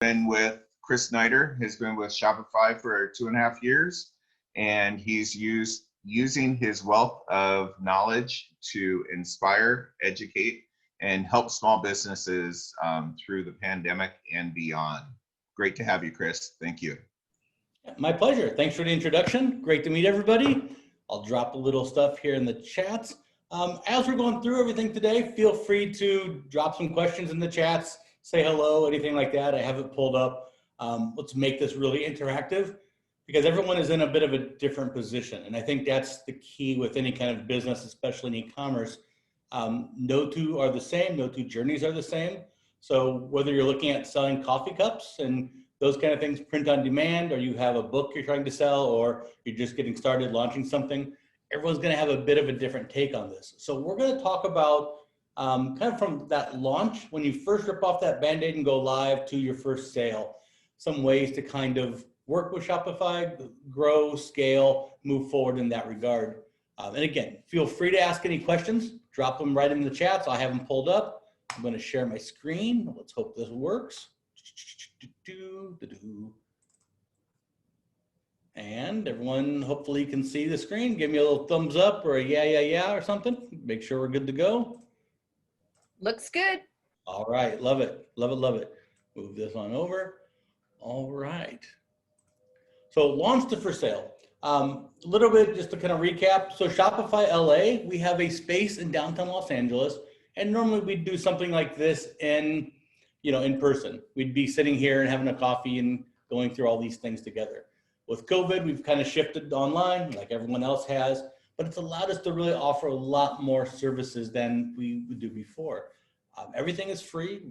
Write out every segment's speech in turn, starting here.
Been with Chris Snyder, has been with Shopify for 2.5 years, and he's using his wealth of knowledge to inspire, educate, and help small businesses through the pandemic and beyond. Great to have you, Chris. Thank you. My pleasure. Thanks for the introduction. Great to meet everybody. I'll drop a little stuff here in the chats. As we're going through everything today, feel free to drop some questions in the chats, say hello, anything like that. I have it pulled up. Let's make this really interactive because everyone is in a bit of a different position. And I think that's the key with any kind of business, especially in e-commerce. No two are the same. No two journeys are the same. So whether you're looking at selling coffee cups and those kind of things, print on demand, or you have a book you're trying to sell, or you're just getting started launching something, everyone's going to have a bit of a different take on this. So we're going to talk about kind of from that launch, when you first rip off that Band-Aid and go live to your first sale, some ways to kind of work with Shopify, grow, scale, move forward in that regard. And again, feel free to ask any questions, drop them right in the chats. I have them pulled up. I'm going to share my screen. Let's hope this works. And everyone hopefully can see the screen. Give me a little thumbs up or a yeah or something. Make sure we're good to go. Looks good. All right, love it, love it, love it. Move this on over. All right. So launch to for sale. A little bit just to kind of recap. So Shopify LA, we have a space in downtown Los Angeles, and normally we'd do something like this in person. We'd be sitting here and having a coffee and going through all these things together. With COVID, we've kind of shifted online like everyone else has, but it's allowed us to really offer a lot more services than we would do before. Everything is free.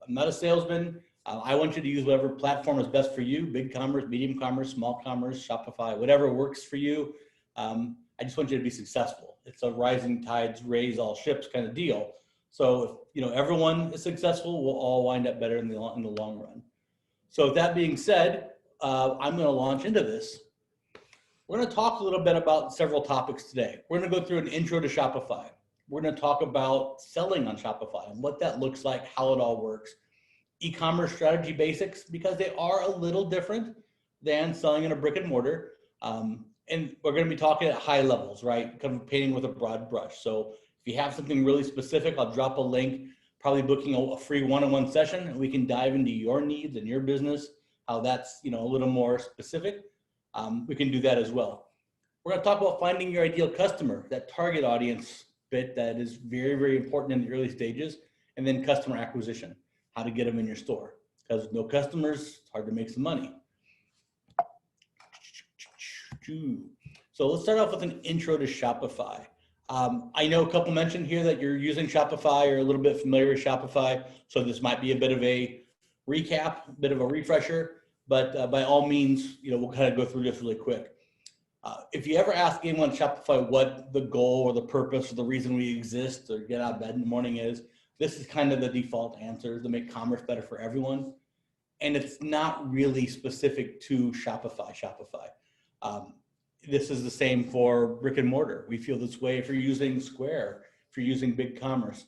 I'm not a salesman. I want you to use whatever platform is best for you, big commerce, medium commerce, small commerce, Shopify, whatever works for you. I just want you to be successful. It's a rising tides raise all ships kind of deal. So if everyone is successful, we'll all wind up better in the long run. So with that being said, I'm going to launch into this. We're going to talk a little bit about several topics today. We're going to go through an intro to Shopify. We're going to talk about selling on Shopify and what that looks like, how it all works. E-commerce strategy basics, because they are a little different than selling in a brick and mortar. And we're going to be talking at high levels, right? Kind of painting with a broad brush. So if you have something really specific, I'll drop a link, probably booking a free one-on-one session, and we can dive into your needs and your business, how that's a little more specific. We can do that as well. We're going to talk about finding your ideal customer, that target audience bit that is very, very important in the early stages, and then customer acquisition, how to get them in your store. Because with no customers, it's hard to make some money. So let's start off with an intro to Shopify. I know a couple mentioned here that you're using Shopify or a little bit familiar with Shopify, so this might be a bit of a recap, a bit of a refresher, but by all means, we'll kind of go through this really quick. If you ever ask anyone at Shopify what the goal or the purpose or the reason we exist or get out of bed in the morning is, this is kind of the default answer, to make commerce better for everyone. And it's not really specific to Shopify. This is the same for brick and mortar. We feel this way if you're using Square, if you're using BigCommerce.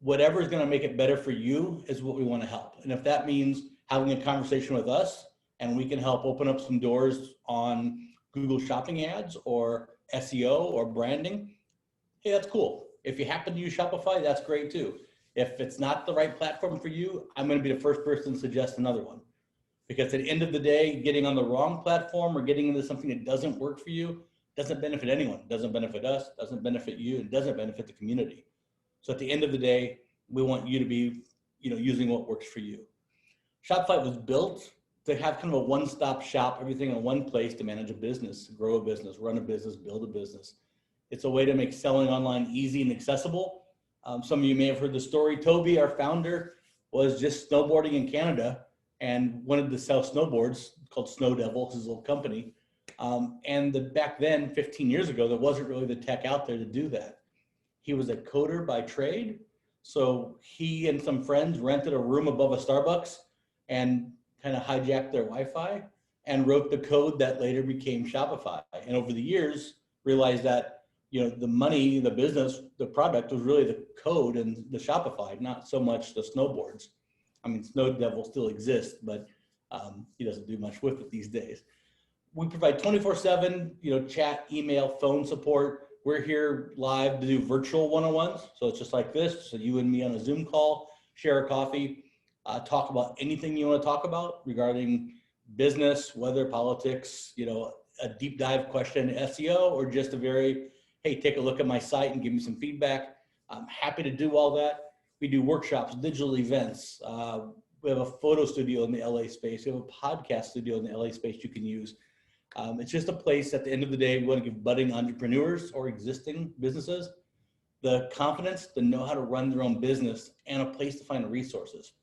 Whatever is going to make it better for you is what we want to help. And if that means having a conversation with us and we can help open up some doors on Google Shopping ads or SEO or branding, hey, that's cool. If you happen to use Shopify, that's great too. If it's not the right platform for you, I'm going to be the first person to suggest another one. Because at the end of the day, getting on the wrong platform or getting into something that doesn't work for you doesn't benefit anyone. It doesn't benefit us, doesn't benefit you, and doesn't benefit the community. So at the end of the day, we want you to be, using what works for you. Shopify was built to have kind of a one-stop shop, everything in one place to manage a business, grow a business, run a business, build a business. It's a way to make selling online easy and accessible. Some of you may have heard the story. Toby, our founder, was just snowboarding in Canada and wanted to sell snowboards called Snow Devil, his little company. Back then, 15 years ago, there wasn't really the tech out there to do that. He was a coder by trade. So he and some friends rented a room above a Starbucks and kind of hijacked their Wi-Fi and wrote the code that later became Shopify. And over the years, realized that the money, the business, the product was really the code and the Shopify, not so much the snowboards. I mean, Snow Devil still exists, but he doesn't do much with it these days. We provide 24/7, chat, email, phone support. We're here live to do virtual one-on-ones. So it's just like this. So you and me on a Zoom call, share a coffee, talk about anything you want to talk about regarding business, weather, politics, a deep dive question, SEO, or just a very, hey, take a look at my site and give me some feedback. I'm happy to do all that. We do workshops, digital events. We have a photo studio in the LA space. We have a podcast studio in the LA space you can use. It's just a place at the end of the day, we want to give budding entrepreneurs or existing businesses the confidence to know how to run their own business and a place to find resources.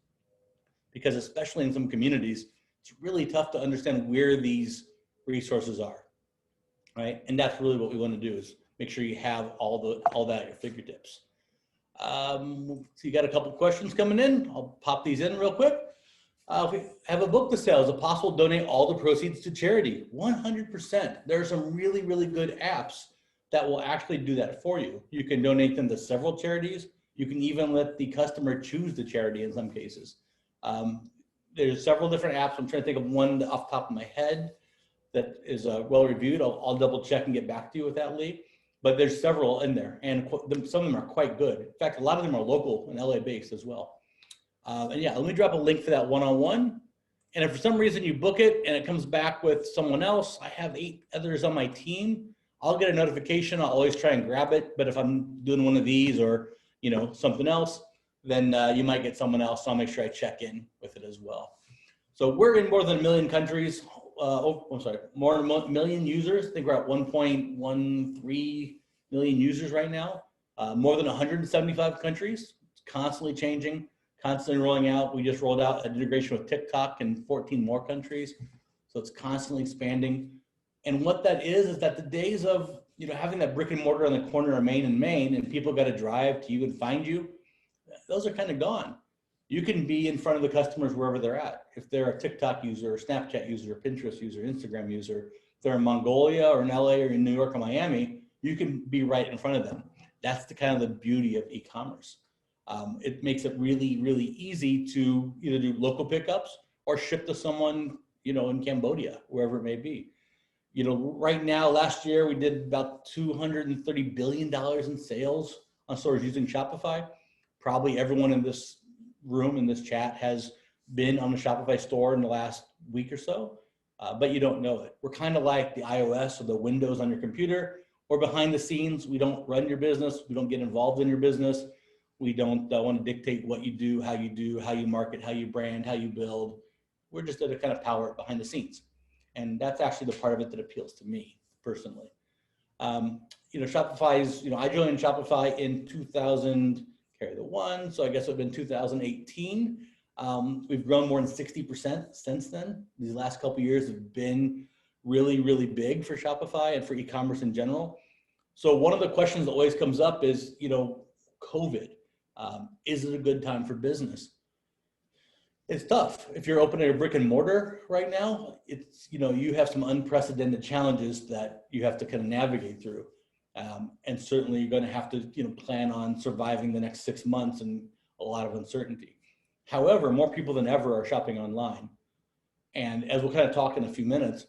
Because especially in some communities, it's really tough to understand where these resources are, right? And that's really what we want to do is make sure you have all that at your fingertips. So you got a couple questions coming in. I'll pop these in real quick. We have a book to sell. Is it possible to donate all the proceeds to charity? 100%. There are some really, really good apps that will actually do that for you. You can donate them to several charities. You can even let the customer choose the charity in some cases. There's several different apps. I'm trying to think of one off the top of my head that is well reviewed. I'll double check and get back to you with that, Lee. But there's several in there, and some of them are quite good. In fact, a lot of them are local and LA based as well. And yeah, let me drop a link for that one-on-one. And if for some reason you book it and it comes back with someone else, I have 8 others on my team. I'll get a notification. I'll always try and grab it. But if I'm doing one of these or something else, then you might get someone else. So I'll make sure I check in with it as well. So we're in more than 1 million countries. More than 1 million users. I think we're at 1.13 million users right now. More than 175 countries. It's constantly changing, constantly rolling out. We just rolled out an integration with TikTok in 14 more countries. So it's constantly expanding. And what that is that the days of having that brick and mortar on the corner of Main and people got to drive to you and find you, those are kind of gone. You can be in front of the customers wherever they're at. If they're a TikTok user, or Snapchat user, or Pinterest user, Instagram user, if they're in Mongolia or in LA or in New York or Miami, you can be right in front of them. That's the kind of the beauty of e-commerce. It makes it really, really easy to either do local pickups or ship to someone, in Cambodia, wherever it may be. Right now, last year, we did about $230 billion in sales on stores using Shopify. Probably everyone in this room, in this chat, has been on the Shopify store in the last week or so, but you don't know it. We're kind of like the iOS or the Windows on your computer. Or behind the scenes. We don't run your business. We don't get involved in your business. We don't want to dictate what you do, how you market, how you brand, how you build. We're just there to kind of power it behind the scenes. And that's actually the part of it that appeals to me personally. Shopify's, I joined Shopify in 2000, carry the one, so I guess it would have been 2018. We've grown more than 60% since then. These last couple of years have been really, really big for Shopify and for e-commerce in general. So one of the questions that always comes up is, COVID. Is it a good time for business? It's tough. If you're opening a brick and mortar right now, it's, you have some unprecedented challenges that you have to kind of navigate through. And certainly you're going to have to, plan on surviving the next 6 months and a lot of uncertainty. However, more people than ever are shopping online. And as we'll kind of talk in a few minutes,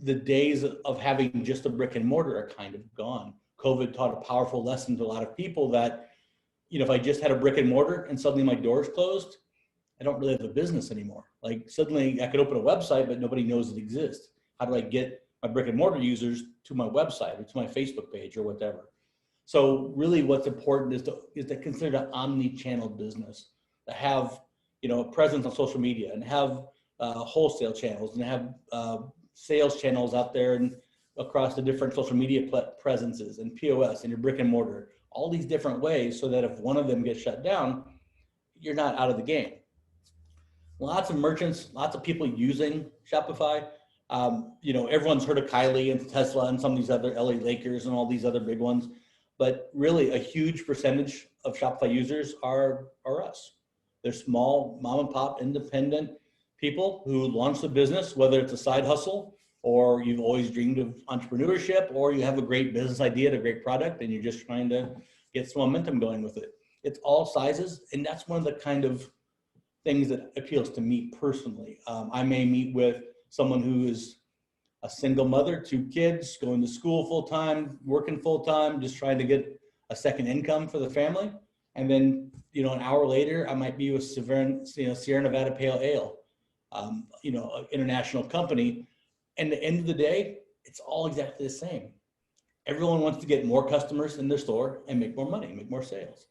the days of having just a brick and mortar are kind of gone. COVID taught a powerful lesson to a lot of people that, if I just had a brick and mortar and suddenly my doors closed, I don't really have a business anymore. Like suddenly I could open a website, but nobody knows it exists. How do I get my brick and mortar users to my website or to my Facebook page or whatever? So really what's important is to consider an omni-channel business, to have, a presence on social media and have wholesale channels and have sales channels out there and across the different social media presences and POS and your brick and mortar, all these different ways so that if one of them gets shut down, you're not out of the game. Lots of merchants, lots of people using Shopify. Everyone's heard of Kylie and Tesla and some of these other LA Lakers and all these other big ones, but really a huge percentage of Shopify users are us. They're small mom and pop independent people who launch a business, whether it's a side hustle or you've always dreamed of entrepreneurship or you have a great business idea and a great product and you're just trying to get some momentum going with it. It's all sizes. And that's one of the kind of things that appeals to me personally. I may meet with someone who is a single mother, 2 kids, going to school full time, working full time, just trying to get a second income for the family. And then, an hour later, I might be with Sierra Nevada Pale Ale, an international company. And at the end of the day, it's all exactly the same. Everyone wants to get more customers in their store and make more money, make more sales.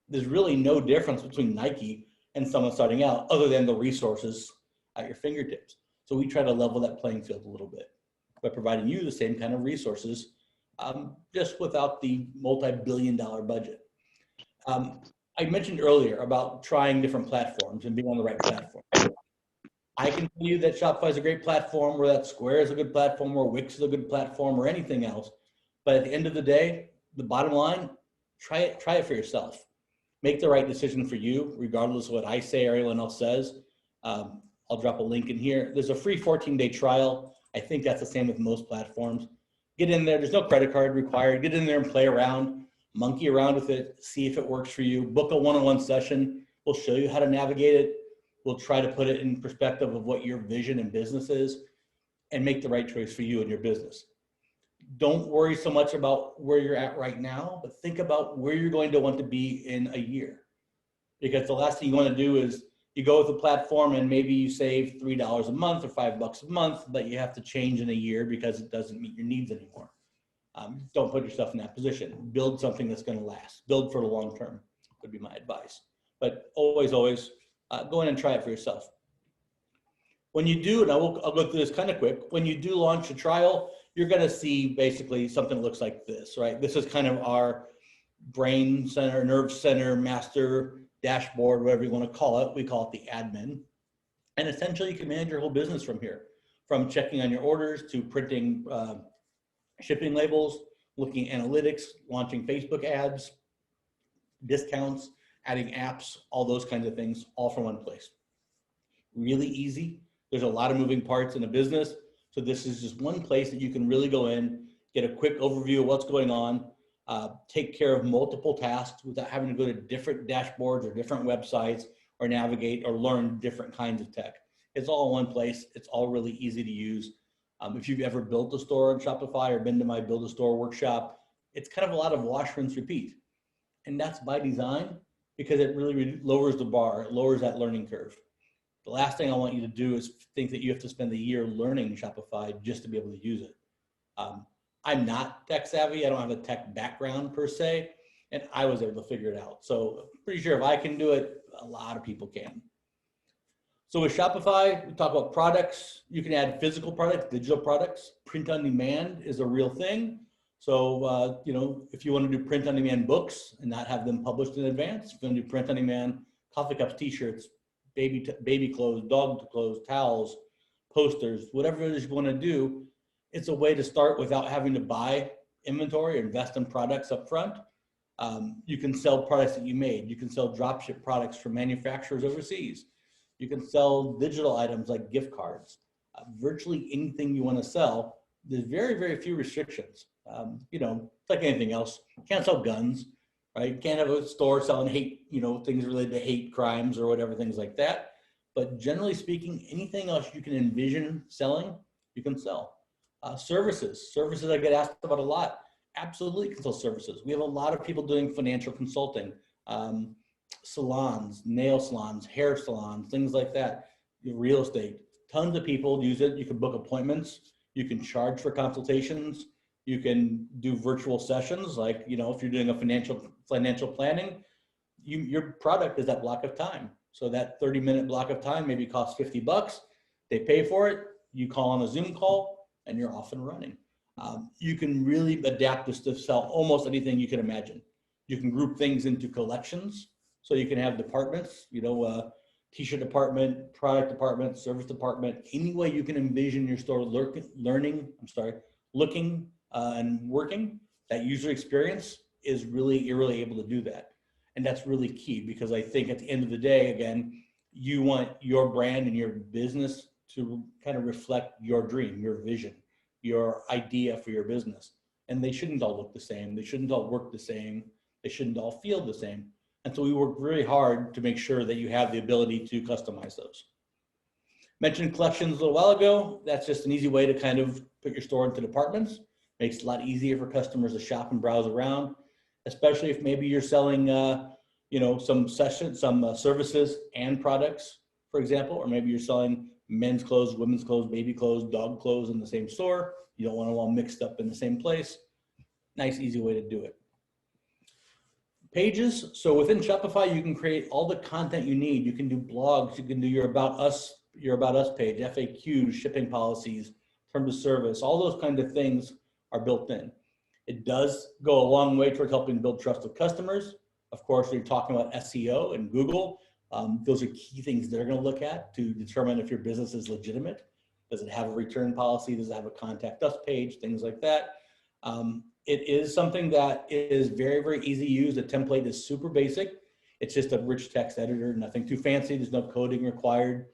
There's really no difference between Nike and someone starting out other than the resources at your fingertips. So we try to level that playing field a little bit by providing you the same kind of resources, just without the multi-billion-dollar budget. I mentioned earlier about trying different platforms and being on the right platform. I can tell you that Shopify is a great platform, or that Square is a good platform, or Wix is a good platform, or anything else. But at the end of the day, the bottom line, try it for yourself. Make the right decision for you, regardless of what I say or anyone else says. I'll drop a link in here. There's a free 14-day trial. I think that's the same with most platforms. Get in there. There's no credit card required. Get in there and play around, monkey around with it, see if it works for you. Book a one-on-one session. We'll show you how to navigate it. We'll try to put it in perspective of what your vision and business is and make the right choice for you and your business. Don't worry so much about where you're at right now, but think about where you're going to want to be in a year. Because the last thing you want to do is you go with a platform and maybe you save $3 a month or $5 a month, but you have to change in a year because it doesn't meet your needs anymore. Don't put yourself in that position. Build something that's going to last. Build for the long term would be my advice. But always, go in and try it for yourself. When you do, and I'll go through this kind of quick, when you do launch a trial, you're going to see basically something that looks like this, right? This is kind of our brain center, nerve center, master dashboard, whatever you want to call it. We call it the admin. And essentially you can manage your whole business from here, from checking on your orders to printing shipping labels, looking at analytics, launching Facebook ads, discounts, adding apps, all those kinds of things, all from one place. Really easy. There's a lot of moving parts in a business. So this is just one place that you can really go in, get a quick overview of what's going on, take care of multiple tasks without having to go to different dashboards or different websites or navigate or learn different kinds of tech. It's all in one place. It's all really easy to use. If you've ever built a store on Shopify or been to my Build a Store workshop, it's kind of a lot of wash, rinse, repeat. And that's by design because it really lowers the bar, it lowers that learning curve. The last thing I want you to do is think that you have to spend a year learning Shopify just to be able to use it. I'm not tech savvy. I don't have a tech background per se, and I was able to figure it out. So I'm pretty sure if I can do it, a lot of people can. So with Shopify, we talk about products. You can add physical products, digital products. Print on demand is a real thing. So, if you want to do print on demand books and not have them published in advance, if you want to do print on demand coffee cups, t-shirts, baby clothes, dog clothes, towels, posters, whatever it is you want to do, it's a way to start without having to buy inventory or invest in products up front. You can sell products that you made. You can sell dropship products from manufacturers overseas. You can sell digital items like gift cards. Virtually anything you want to sell, there's very, very few restrictions. It's like anything else. You can't sell guns, right? You can't have a store selling hate, things related to hate crimes or whatever, things like that. But generally speaking, anything else you can envision selling, you can sell. Services I get asked about a lot. Absolutely can sell services. We have a lot of people doing financial consulting, salons, nail salons, hair salons, things like that, real estate. Tons of people use it. You can book appointments. You can charge for consultations. You can do virtual sessions. Like, if you're doing a financial planning, your product is that block of time. So that 30-minute block of time maybe costs $50. They pay for it. You call on a Zoom call and you're off and running. You can really adapt this to sell almost anything you can imagine. You can group things into collections. So you can have departments, t-shirt department, product department, service department, any way you can envision your store looking and working. That user experience is you're really able to do that. And that's really key because I think at the end of the day, again, you want your brand and your business to kind of reflect your dream, your vision, your idea for your business. And they shouldn't all look the same. They shouldn't all work the same. They shouldn't all feel the same. And so we work very hard to make sure that you have the ability to customize those. Mentioned collections a little while ago. That's just an easy way to kind of put your store into departments. Makes it a lot easier for customers to shop and browse around, especially if maybe you're selling, some services and products, for example, or maybe you're selling men's clothes, women's clothes, baby clothes, dog clothes in the same store. You don't want them all mixed up in the same place. Nice, easy way to do it. Pages. So within Shopify, you can create all the content you need. You can do blogs. You can do your About Us page, FAQs, shipping policies, terms of service. All those kind of things are built in. It does go a long way towards helping build trust with customers. Of course, you're talking about SEO and Google. Those are key things they're going to look at to determine if your business is legitimate. Does it have a return policy? Does it have a contact us page? Things like that. It is something that is very, very easy to use. The template is super basic. It's just a rich text editor, nothing too fancy. There's no coding required.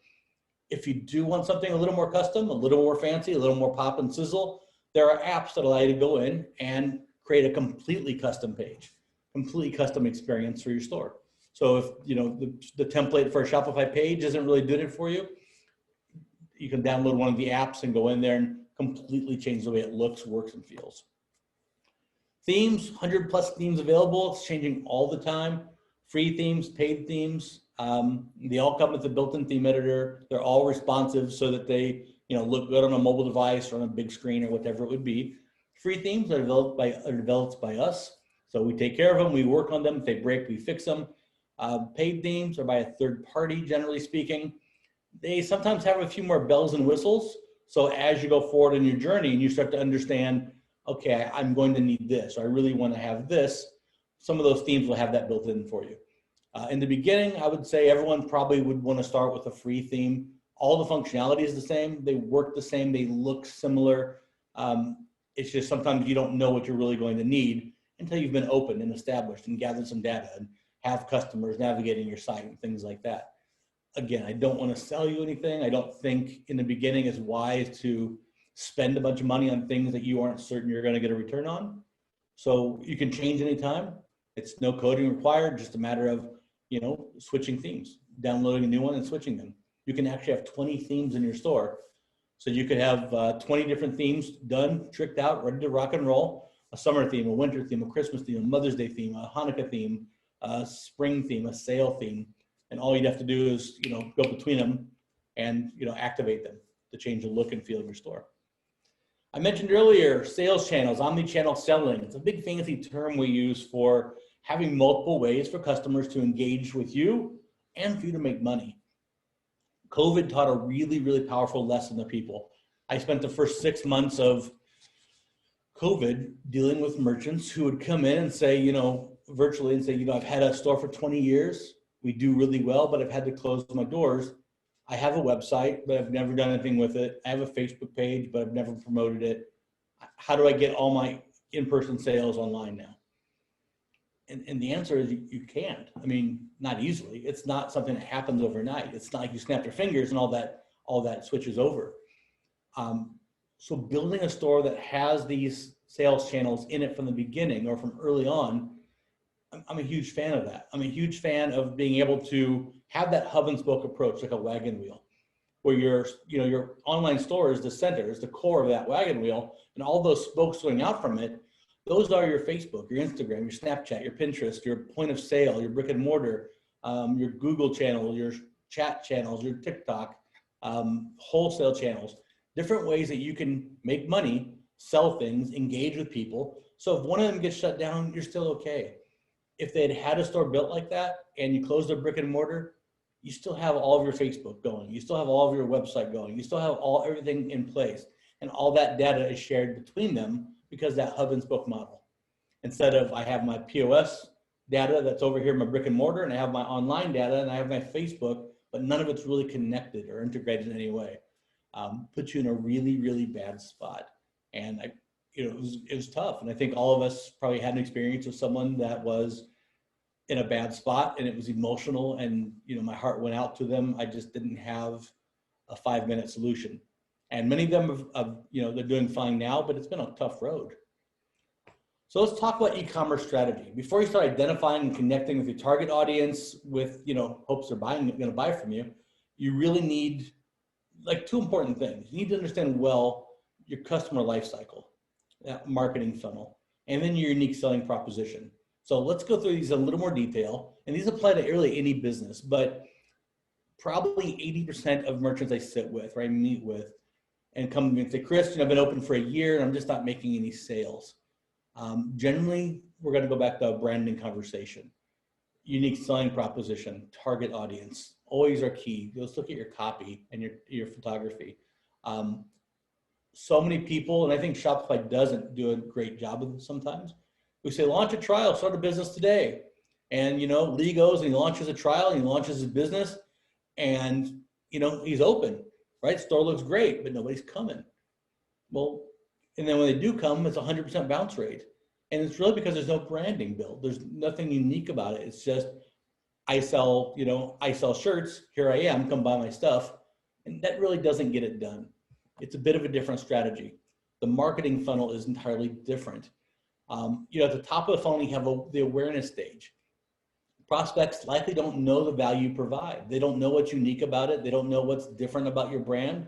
If you do want something a little more custom, a little more fancy, a little more pop and sizzle, there are apps that allow you to go in and create a completely custom page, completely custom experience for your store. So if the template for a Shopify page isn't really doing it for you, you can download one of the apps and go in there and completely change the way it looks, works, and feels. Themes, 100+ themes available. It's changing all the time. Free themes, paid themes. They all come with a built-in theme editor. They're all responsive so that they look good on a mobile device or on a big screen or whatever it would be. Free themes are developed by us. So we take care of them. We work on them. If they break, we fix them. Paid themes are by a third party, generally speaking. They sometimes have a few more bells and whistles. So as you go forward in your journey and you start to understand, okay, I'm going to need this, or I really want to have this, some of those themes will have that built in for you. In the beginning, I would say everyone probably would want to start with a free theme. All the functionality is the same. They work the same. They look similar. It's just sometimes you don't know what you're really going to need until you've been open and established and gathered some data and have customers navigating your site and things like that. Again, I don't want to sell you anything. I don't think in the beginning it's wise to spend a bunch of money on things that you aren't certain you're going to get a return on. So you can change anytime. It's no coding required, just a matter of, switching themes, downloading a new one and switching them. You can actually have 20 themes in your store. So you could have 20 different themes done, tricked out, ready to rock and roll. A summer theme, a winter theme, a Christmas theme, a Mother's Day theme, a Hanukkah theme, a spring theme, a sale theme. And all you'd have to do is, go between them and, activate them to change the look and feel of your store. I mentioned earlier, sales channels, omni-channel selling. It's a big fancy term we use for having multiple ways for customers to engage with you and for you to make money. COVID taught a really, really powerful lesson to people. I spent the first 6 months of COVID dealing with merchants who would come in and say, virtually and say, I've had a store for 20 years. We do really well, but I've had to close my doors. I have a website, but I've never done anything with it. I have a Facebook page, but I've never promoted it. How do I get all my in-person sales online now? And the answer is you can't. I mean, not easily. It's not something that happens overnight. It's not like you snap your fingers and all that switches over. So building a store that has these sales channels in it from the beginning or from early on, I'm a huge fan of that. I'm a huge fan of being able to have that hub and spoke approach, like a wagon wheel, where your online store is the center, is the core of that wagon wheel, and all those spokes going out from it, those are your Facebook, your Instagram, your Snapchat, your Pinterest, your point of sale, your brick and mortar, your Google channel, your chat channels, your TikTok, wholesale channels, different ways that you can make money, sell things, engage with people. So if one of them gets shut down, you're still okay. If they'd had a store built like that and you closed their brick and mortar, you still have all of your Facebook going. You still have all of your website going. You still have everything in place. And all that data is shared between them because that hub and spoke model. Instead of I have my POS data that's over here in my brick and mortar, and I have my online data, and I have my Facebook, but none of it's really connected or integrated in any way. Puts you in a really, really bad spot. And it was tough. And I think all of us probably had an experience with someone that was in a bad spot, and it was emotional, and my heart went out to them. I just didn't have a 5-minute solution. And many of them they're doing fine now, but it's been a tough road. So let's talk about e-commerce strategy. Before you start identifying and connecting with your target audience with, hopes they're going to buy from you, you really need like two important things. You need to understand well your customer life cycle, that marketing funnel, and then your unique selling proposition. So let's go through these in a little more detail. And these apply to really any business, but probably 80% of merchants I sit with, or I meet with, and come to me and say, Chris, I've been open for a year and I'm just not making any sales. Generally, we're going to go back to a branding conversation. Unique selling proposition, target audience, always are key. Let's look at your copy and your photography. So many people, and I think Shopify doesn't do a great job of this sometimes. We say, launch a trial, start a business today. And, Lee goes and he launches a trial and he launches his business and, he's open, right? Store looks great, but nobody's coming. Well, and then when they do come, it's 100% bounce rate. And it's really because there's no branding built. There's nothing unique about it. It's just, I sell shirts. Here I am, come buy my stuff. And that really doesn't get it done. It's a bit of a different strategy. The marketing funnel is entirely different. At the top of the funnel, you have the awareness stage. Prospects likely don't know the value you provide. They don't know what's unique about it. They don't know what's different about your brand.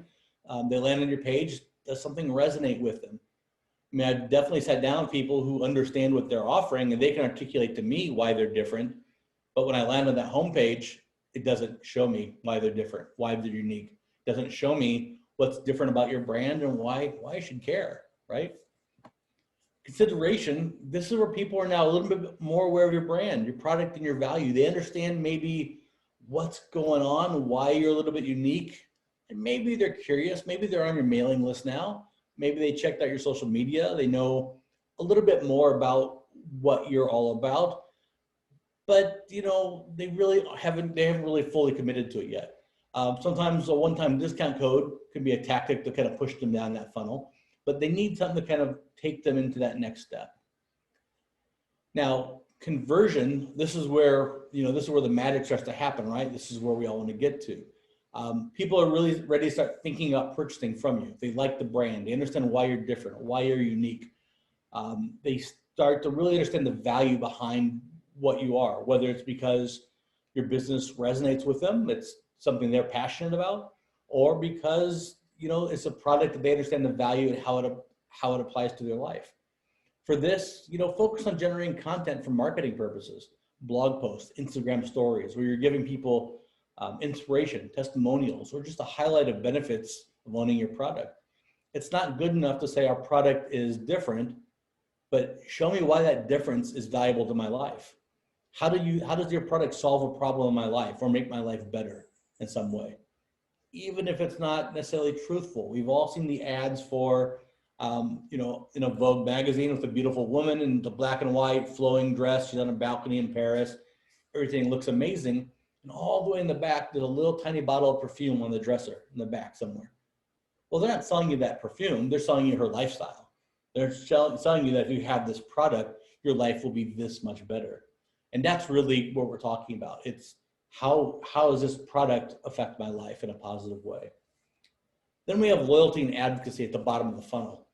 They land on your page. Does something resonate with them? I mean, I've definitely sat down with people who understand what they're offering and they can articulate to me why they're different. But when I land on that homepage, it doesn't show me why they're different, why they're unique. It doesn't show me what's different about your brand and why I should care, right? Consideration, this is where people are now a little bit more aware of your brand, your product, and your value. They understand maybe what's going on, why you're a little bit unique, and maybe they're curious. Maybe they're on your mailing list now. Maybe they checked out your social media. They know a little bit more about what you're all about, but they haven't really fully committed to it yet. Sometimes a one-time discount code can be a tactic to kind of push them down that funnel, but they need something to kind of take them into that next step. Now, conversion, this is where the magic starts to happen, right? This is where we all want to get to. People are really ready to start thinking about purchasing from you. They like the brand. They understand why you're different, why you're unique. They start to really understand the value behind what you are, whether it's because your business resonates with them, it's something they're passionate about, or because it's a product that they understand the value and how it applies to their life. For this, focus on generating content for marketing purposes, blog posts, Instagram stories, where you're giving people inspiration, testimonials, or just a highlight of benefits of owning your product. It's not good enough to say our product is different, but show me why that difference is valuable to my life. How does your product solve a problem in my life or make my life better in some way? Even if it's not necessarily truthful. We've all seen the ads for, in a Vogue magazine with a beautiful woman in the black and white flowing dress. She's on a balcony in Paris. Everything looks amazing. And all the way in the back, there's a little tiny bottle of perfume on the dresser in the back somewhere. Well, they're not selling you that perfume. They're selling you her lifestyle. They're selling you that if you have this product, your life will be this much better. And that's really what we're talking about. It's how does this product affect my life in a positive way? Then we have loyalty and advocacy at the bottom of the funnel.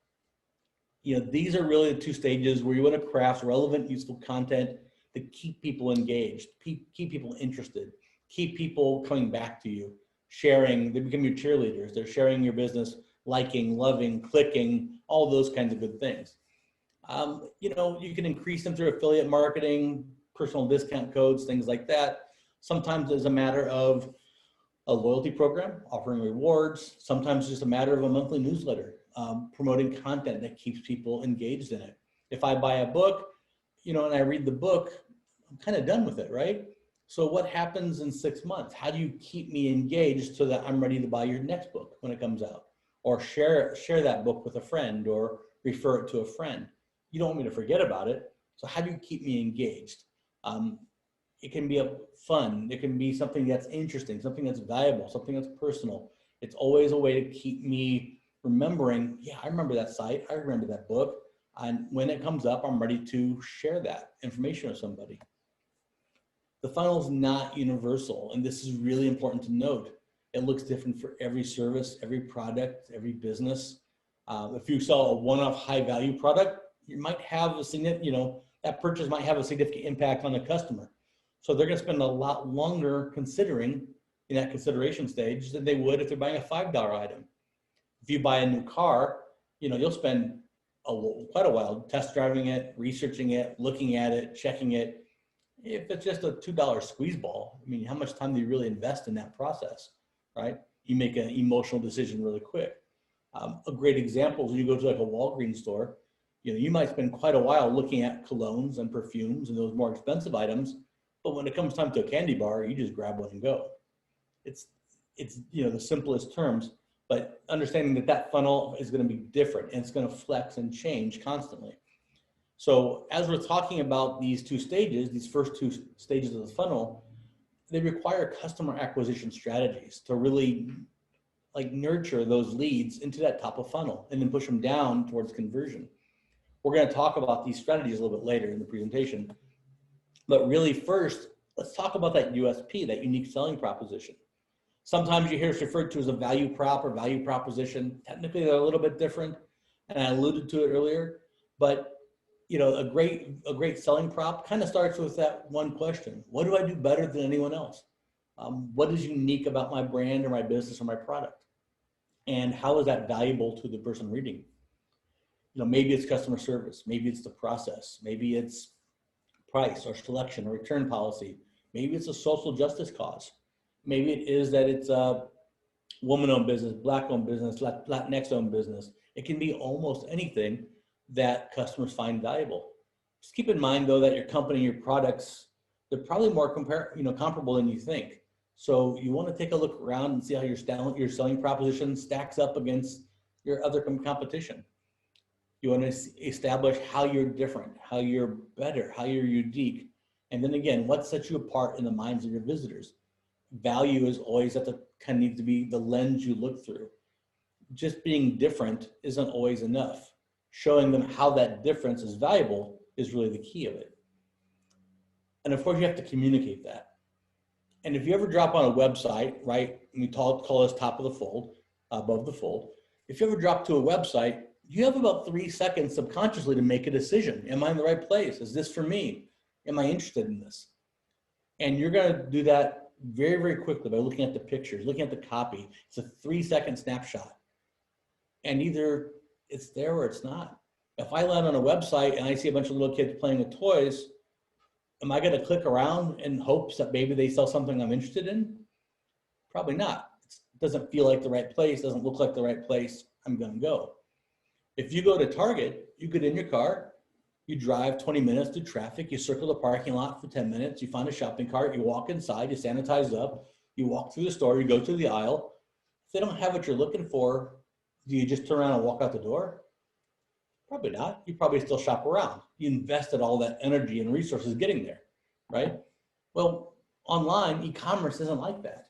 These are really the two stages where you want to craft relevant, useful content to keep people engaged, keep people interested, keep people coming back to you, sharing. They become your cheerleaders. They're sharing your business, liking, loving, clicking, all those kinds of good things. You can increase them through affiliate marketing, personal discount codes, things like that. Sometimes it's a matter of a loyalty program, offering rewards. Sometimes it's just a matter of a monthly newsletter, promoting content that keeps people engaged in it. If I buy a book, and I read the book, I'm kind of done with it, right? So what happens in 6 months? How do you keep me engaged so that I'm ready to buy your next book when it comes out? Or share that book with a friend or refer it to a friend. You don't want me to forget about it. So how do you keep me engaged? It can be fun. It can be something that's interesting, something that's valuable, something that's personal. It's always a way to keep me remembering, yeah, I remember that site. I remember that book. And when it comes up, I'm ready to share that information with somebody. The funnel is not universal. And this is really important to note. It looks different for every service, every product, every business. If you sell a one-off high value product, you might have a significant, that purchase might have a significant impact on the customer. So they're going to spend a lot longer considering in that consideration stage than they would if they're buying a $5 item. If you buy a new car, you'll spend quite a while test driving it, researching it, looking at it, checking it. If it's just a $2 squeeze ball, I mean, how much time do you really invest in that process, right? You make an emotional decision really quick. A great example is when you go to like a Walgreens store, you might spend quite a while looking at colognes and perfumes and those more expensive items, but when it comes time to a candy bar, you just grab one and go. It's the simplest terms, but understanding that funnel is going to be different and it's going to flex and change constantly. So as we're talking about these two stages, these first two stages of the funnel, they require customer acquisition strategies to really nurture those leads into that top of funnel and then push them down towards conversion. We're going to talk about these strategies a little bit later in the presentation, but really first, let's talk about that USP, that unique selling proposition. Sometimes you hear it's referred to as a value prop or value proposition. Technically, they're a little bit different, and I alluded to it earlier, but a great selling prop kind of starts with that one question: what do I do better than anyone else? What is unique about my brand or my business or my product? And how is that valuable to the person reading? Maybe it's customer service, maybe it's the process, maybe it's price or selection or return policy, maybe it's a social justice cause, maybe it is that it's a woman-owned business, Black-owned business, Latinx-owned business. It can be almost anything that customers find valuable. Just keep in mind, though, that your company, your products, they're probably more comparable than you think. So you want to take a look around and see how your selling proposition stacks up against your other competition. You want to establish how you're different, how you're better, how you're unique. And then again, what sets you apart in the minds of your visitors? Value is always needs to be the lens you look through. Just being different isn't always enough. Showing them how that difference is valuable is really the key of it. And of course, you have to communicate that. And if you ever drop on a website, right, and we call this top of the fold, above the fold, if you ever drop to a website, you have about 3 seconds subconsciously to make a decision. Am I in the right place? Is this for me? Am I interested in this? And you're going to do that very, very quickly by looking at the pictures, looking at the copy. It's a 3-second snapshot. And either it's there or it's not. If I land on a website and I see a bunch of little kids playing with toys, am I going to click around in hopes that maybe they sell something I'm interested in? Probably not. It doesn't feel like the right place, doesn't look like the right place. I'm going to go. If you go to Target, you get in your car, you drive 20 minutes through traffic, you circle the parking lot for 10 minutes, you find a shopping cart, you walk inside, you sanitize up, you walk through the store, you go to the aisle. If they don't have what you're looking for, do you just turn around and walk out the door? Probably not. You probably still shop around. You invested all that energy and resources getting there, right? Well, online, e-commerce isn't like that.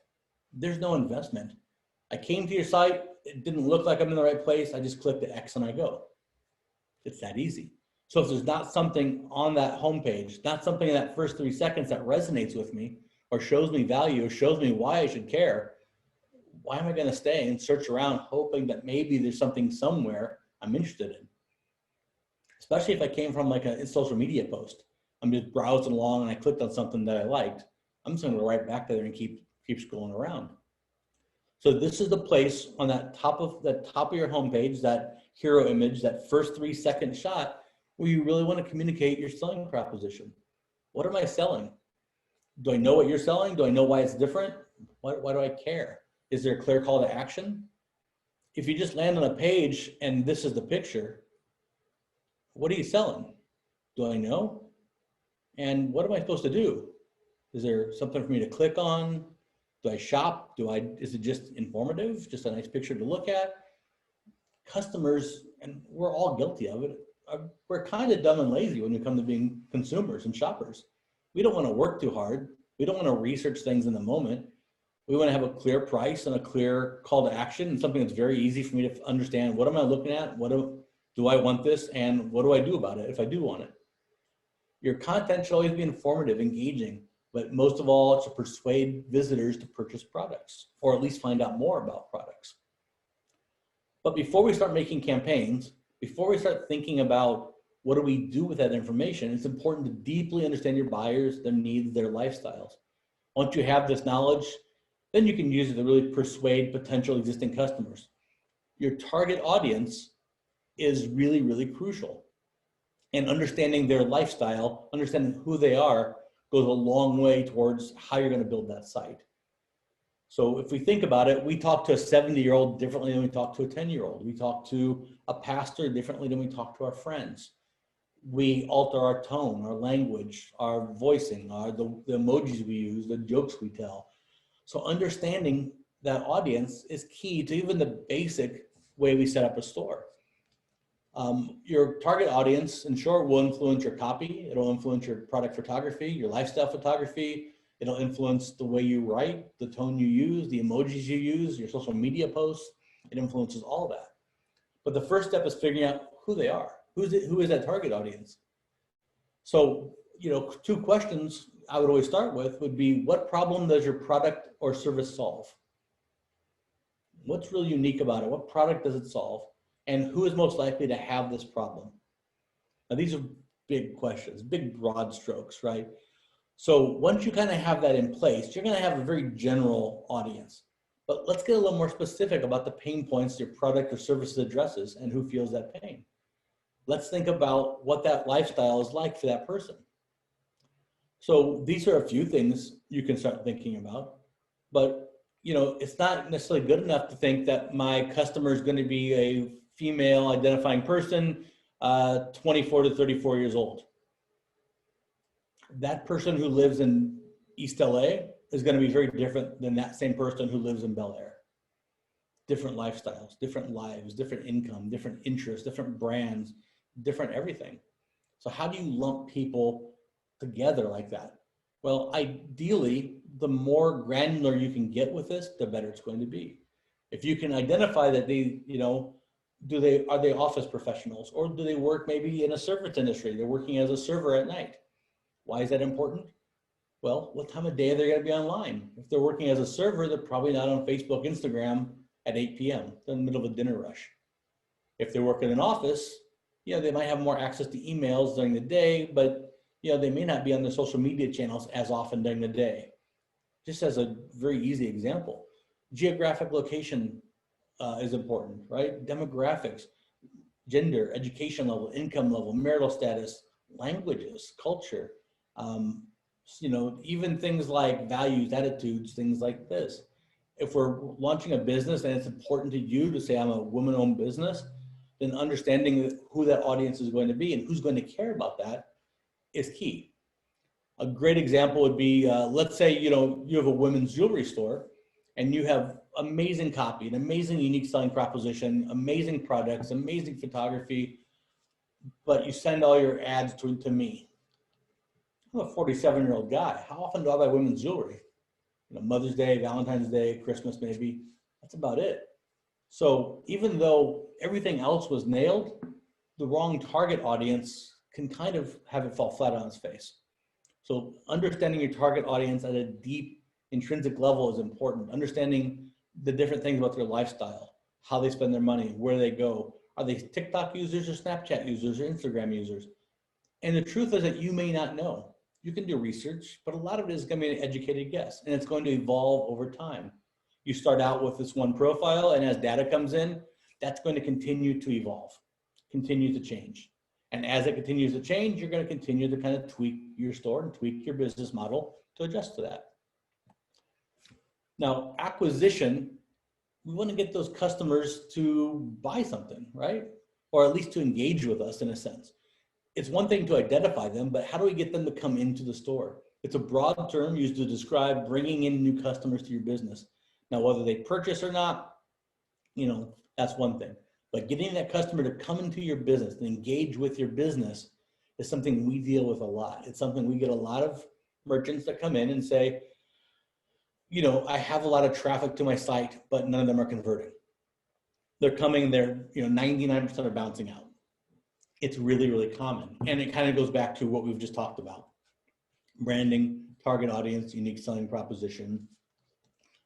There's no investment. I came to your site, it didn't look like I'm in the right place, I just click the X and I go. It's that easy. So if there's not something on that homepage, not something in that first 3 seconds that resonates with me or shows me value or shows me why I should care, why am I going to stay and search around hoping that maybe there's something somewhere I'm interested in? Especially if I came from like a social media post. I'm just browsing along and I clicked on something that I liked. I'm just going to go right back there and keep scrolling around. So this is the place on that top of your homepage, that hero image, that first 3-second shot, where you really want to communicate your selling proposition. What am I selling? Do I know what you're selling? Do I know why it's different? Why do I care? Is there a clear call to action? If you just land on a page and this is the picture, what are you selling? Do I know? And what am I supposed to do? Is there something for me to click on? Do I shop? Is it just informative? Just a nice picture to look at? Customers, and we're all guilty of it, we're kind of dumb and lazy when we come to being consumers and shoppers. We don't want to work too hard. We don't want to research things in the moment. We want to have a clear price and a clear call to action and something that's very easy for me to understand. What am I looking at? Do I want this? And what do I do about it if I do want it? Your content should always be informative, engaging, but most of all, it's to persuade visitors to purchase products or at least find out more about products. But before we start making campaigns, before we start thinking about What do we do with that information? It's important to deeply understand your buyers, their needs, their lifestyles. Once you have this knowledge, then you can use it to really persuade potential existing customers. Your target audience is really, really crucial. And understanding their lifestyle, understanding who they are, goes a long way towards how you're going to build that site. So if we think about it, we talk to a 70-year-old differently than we talk to a 10-year-old. We talk to a pastor differently than we talk to our friends. We alter our tone, our language, our voicing, the emojis we use, the jokes we tell. So understanding that audience is key to even the basic way we set up a store. Your target audience, in short, will influence your copy. It'll influence your product photography, your lifestyle photography. It'll influence the way you write, the tone you use, the emojis you use, your social media posts. It influences all that. But the first step is figuring out who they are. Who is that target audience? So, two questions I would always start with would be, what problem does your product or service solve? What's really unique about it? What product does it solve? And who is most likely to have this problem? Now, these are big questions, big broad strokes, right? So once you kind of have that in place, you're going to have a very general audience. But let's get a little more specific about the pain points your product or service addresses and who feels that pain. Let's think about what that lifestyle is like for that person. So these are a few things you can start thinking about, but it's not necessarily good enough to think that my customer is going to be a female identifying person, 24 to 34 years old. That person who lives in East LA is going to be very different than that same person who lives in Bel Air. Different lifestyles, different lives, different income, different interests, different brands, different everything. So how do you lump people together like that? Well, ideally, the more granular you can get with this, the better it's going to be. If you can identify that are they office professionals, or do they work maybe in a service industry? They're working as a server at night. Why is that important? Well, what time of day are they going to be online? If they're working as a server, they're probably not on Facebook, Instagram at 8 p.m. They're in the middle of a dinner rush. If they work in an office, they might have more access to emails during the day, but they may not be on their social media channels as often during the day. Just as a very easy example, geographic location is important, right? Demographics, gender, education level, income level, marital status, languages, culture, even things like values, attitudes, things like this. If we're launching a business and it's important to you to say, I'm a woman-owned business, then understanding who that audience is going to be and who's going to care about that is key. A great example would be, let's say, you have a women's jewelry store and you have amazing copy, an amazing unique selling proposition, amazing products, amazing photography, but you send all your ads to me. I'm a 47-year-old guy. How often do I buy women's jewelry? Mother's Day, Valentine's Day, Christmas maybe. That's about it. So even though everything else was nailed, the wrong target audience can kind of have it fall flat on its face. So understanding your target audience at a deep intrinsic level is important. Understanding the different things about their lifestyle, how they spend their money, where they go. Are they TikTok users or Snapchat users or Instagram users? And the truth is that you may not know. You can do research, but a lot of it is going to be an educated guess, and it's going to evolve over time. You start out with this one profile, and as data comes in, that's going to continue to evolve, continue to change. And as it continues to change, you're going to continue to kind of tweak your store and tweak your business model to adjust to that. Now, acquisition, we want to get those customers to buy something, right? Or at least to engage with us in a sense. It's one thing to identify them, but how do we get them to come into the store? It's a broad term used to describe bringing in new customers to your business. Now, whether they purchase or not, that's one thing. But getting that customer to come into your business and engage with your business is something we deal with a lot. It's something we get a lot of merchants that come in and say, I have a lot of traffic to my site, but none of them are converting. They're coming, 99% are bouncing out. It's really, really common. And it kind of goes back to what we've just talked about. Branding, target audience, unique selling proposition.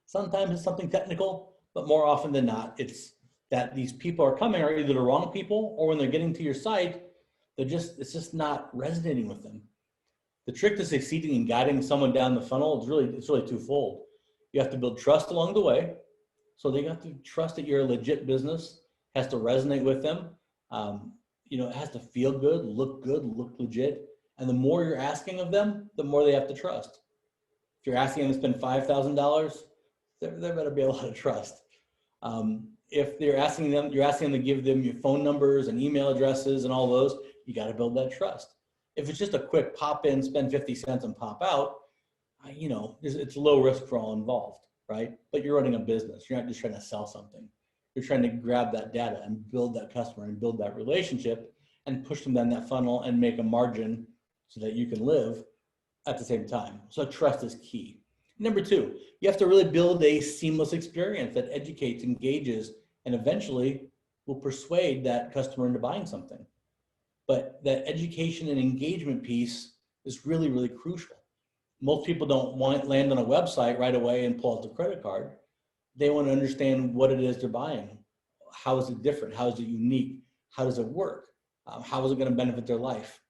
Sometimes it's something technical, but more often than not, it's that these people are coming are either the wrong people, or when they're getting to your site, it's just not resonating with them. The trick to succeeding in guiding someone down the funnel it's really twofold. You have to build trust along the way. So they got to trust that you're a legit business, has to resonate with them. It has to feel good, look legit. And the more you're asking of them, the more they have to trust. If you're asking them to spend $5,000, there better be a lot of trust. If you're asking them to give them your phone numbers and email addresses and all those, you got to build that trust. If it's just a quick pop in, spend 50 cents and pop out, it's low risk for all involved, right? But you're running a business. You're not just trying to sell something. You're trying to grab that data and build that customer and build that relationship and push them down that funnel and make a margin so that you can live at the same time. So trust is key. Number two, you have to really build a seamless experience that educates, engages, and eventually will persuade that customer into buying something. But that education and engagement piece is really, really crucial. Most people don't land on a website right away and pull out the credit card. They want to understand what it is they're buying. How is it different? How is it unique? How does it work? How is it going to benefit their life?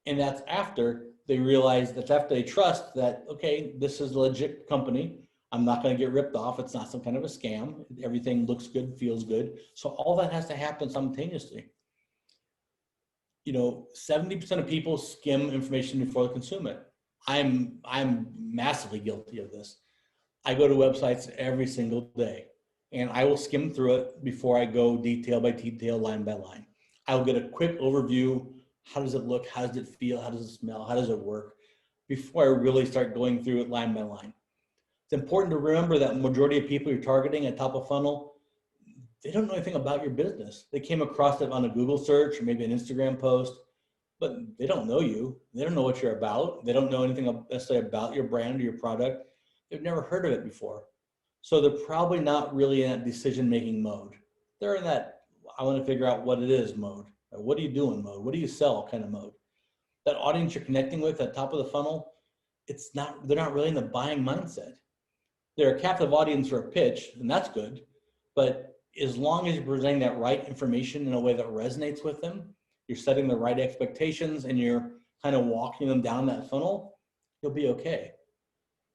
And that's after they realize, that's after they trust that, okay, this is a legit company. I'm not going to get ripped off. It's not some kind of a scam. Everything looks good, feels good. So all that has to happen simultaneously. 70% of people skim information before they consume it. I'm massively guilty of this. I go to websites every single day and I will skim through it before I go detail by detail, line by line. I will get a quick overview. How does it look? How does it feel? How does it smell? How does it work? Before I really start going through it line by line. It's important to remember that majority of people you're targeting at top of funnel, they don't know anything about your business. They came across it on a Google search or maybe an Instagram post, but they don't know you. They don't know what you're about. They don't know anything necessarily about your brand or your product. They've never heard of it before. So they're probably not really in that decision-making mode. They're in that, I want to figure out what it is mode. What are you doing mode? What do you sell kind of mode? That audience you're connecting with at top of the funnel, they're not really in the buying mindset. They're a captive audience for a pitch, and that's good. But as long as you're presenting that right information in a way that resonates with them, you're setting the right expectations and you're kind of walking them down that funnel, you'll be okay.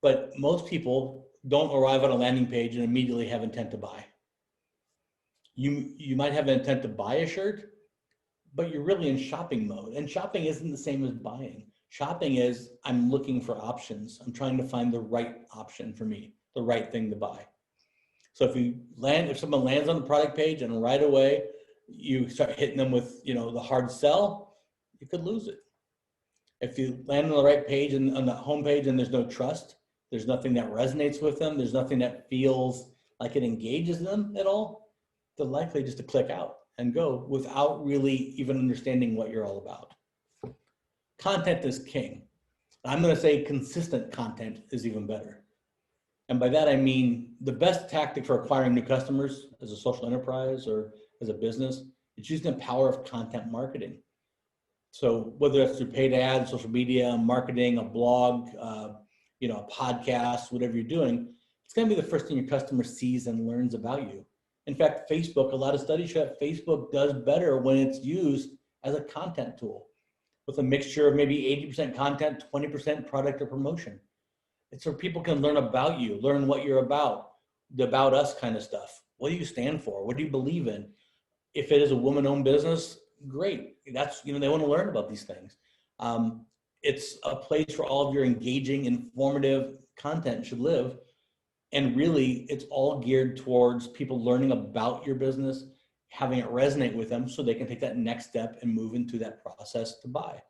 But most people don't arrive on a landing page and immediately have intent to buy. You might have an intent to buy a shirt, but you're really in shopping mode. And shopping isn't the same as buying. Shopping is, I'm looking for options. I'm trying to find the right option for me, the right thing to buy. So if someone lands on the product page and right away you start hitting them with, the hard sell, you could lose it. If you land on the right page and on the home page and there's no trust, there's nothing that resonates with them, there's nothing that feels like it engages them at all, they're likely just to click out and go without really even understanding what you're all about. Content is king. I'm going to say consistent content is even better. And by that, I mean the best tactic for acquiring new customers as a social enterprise or as a business, it's using the power of content marketing. So whether it's through paid ads, social media, marketing, a blog, a podcast, whatever you're doing, it's going to be the first thing your customer sees and learns about you. In fact, Facebook, a lot of studies show that Facebook does better when it's used as a content tool with a mixture of maybe 80% content, 20% product or promotion. It's where people can learn about you, learn what you're about, the about us kind of stuff. What do you stand for? What do you believe in? If it is a woman-owned business, great. That's, they want to learn about these things. It's a place where all of your engaging, informative content should live. And really, it's all geared towards people learning about your business, having it resonate with them so they can take that next step and move into that process to buy.